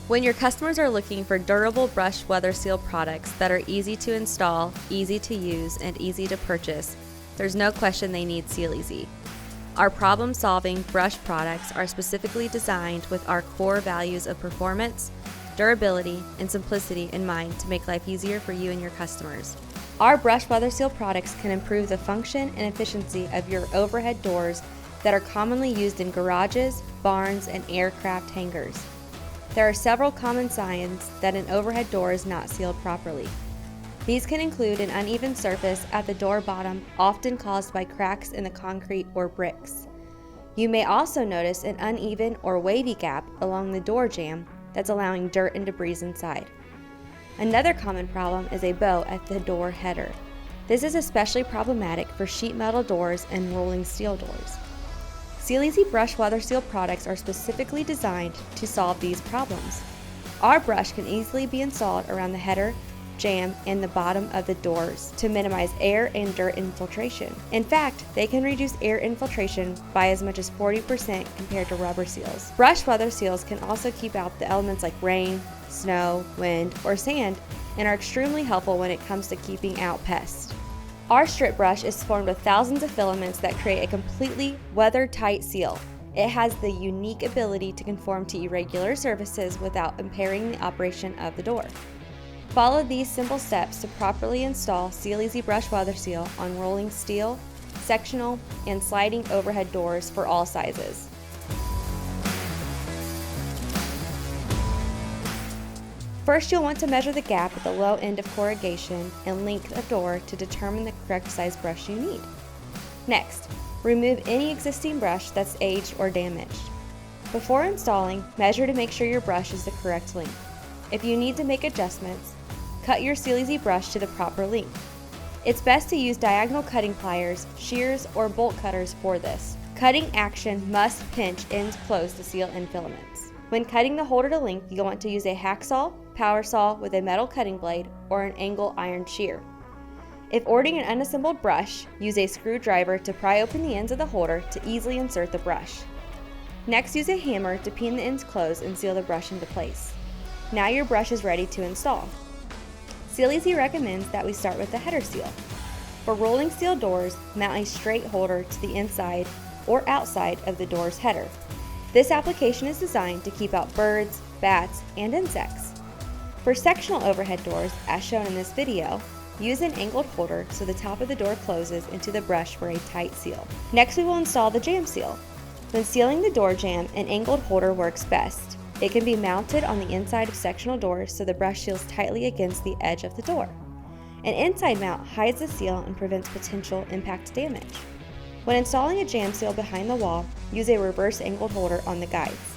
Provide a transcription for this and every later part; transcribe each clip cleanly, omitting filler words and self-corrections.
When your customers are looking for durable brush weather seal products that are easy to install, easy to use, and easy to purchase, there's no question they need SEALEZE. Our problem-solving brush products are specifically designed with our core values of performance, durability, and simplicity in mind to make life easier for you and your customers. Our brush weather seal products can improve the function and efficiency of your overhead doors that are commonly used in garages, barns, and aircraft hangars. There are several common signs that an overhead door is not sealed properly. These can include an uneven surface at the door bottom, often caused by cracks in the concrete or bricks. You may also notice an uneven or wavy gap along the door jamb that's allowing dirt and debris inside. Another common problem is a bow at the door header. This is especially problematic for sheet metal doors and rolling steel doors. SEALEZE brush weather seal products are specifically designed to solve these problems. Our brush can easily be installed around the header, jamb, and the bottom of the doors to minimize air and dirt infiltration. In fact, they can reduce air infiltration by as much as 40% compared to rubber seals. Brush weather seals can also keep out the elements like rain, snow, wind, or sand, and are extremely helpful when it comes to keeping out pests. Our strip brush is formed with thousands of filaments that create a completely weather-tight seal. It has the unique ability to conform to irregular surfaces without impairing the operation of the door. Follow these simple steps to properly install SEALEZE brush weather seal on rolling steel, sectional, and sliding overhead doors for all sizes. First, you'll want to measure the gap at the low end of corrugation and length of door to determine the correct size brush you need. Next, remove any existing brush that's aged or damaged. Before installing, measure to make sure your brush is the correct length. If you need to make adjustments, cut your SEALEZE brush to the proper length. It's best to use diagonal cutting pliers, shears, or bolt cutters for this. Cutting action must pinch ends close to seal in filaments. When cutting the holder to length, you'll want to use a hacksaw, power saw with a metal cutting blade, or an angle iron shear. If ordering an unassembled brush, use a screwdriver to pry open the ends of the holder to easily insert the brush. Next, use a hammer to pin the ends closed and seal the brush into place. Now your brush is ready to install. SEALEZE recommends that we start with the header seal. For rolling steel doors, mount a straight holder to the inside or outside of the door's header. This application is designed to keep out birds, bats, and insects. For sectional overhead doors, as shown in this video, use an angled holder so the top of the door closes into the brush for a tight seal. Next, we will install the jamb seal. When sealing the door jamb, an angled holder works best. It can be mounted on the inside of sectional doors so the brush seals tightly against the edge of the door. An inside mount hides the seal and prevents potential impact damage. When installing a jamb seal behind the wall, use a reverse angled holder on the guides.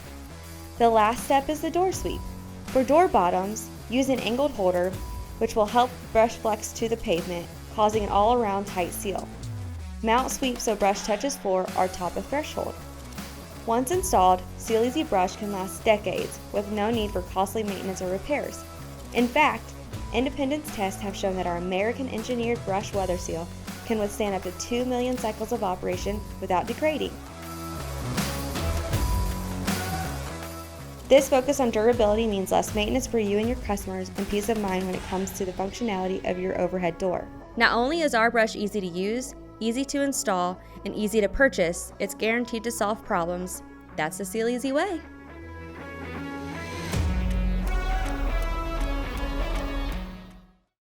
The last step is the door sweep. For door bottoms, use an angled holder, which will help brush flex to the pavement, causing an all-around tight seal. Mount sweep so brush touches floor or top of threshold. Once installed, SEALEZE brush can last decades with no need for costly maintenance or repairs. In fact, independence tests have shown that our American-engineered brush weather seal can withstand up to 2 million cycles of operation without degrading. This focus on durability means less maintenance for you and your customers and peace of mind when it comes to the functionality of your overhead door. Not only is our brush easy to use, easy to install, and easy to purchase, it's guaranteed to solve problems. That's the SEALEZE way.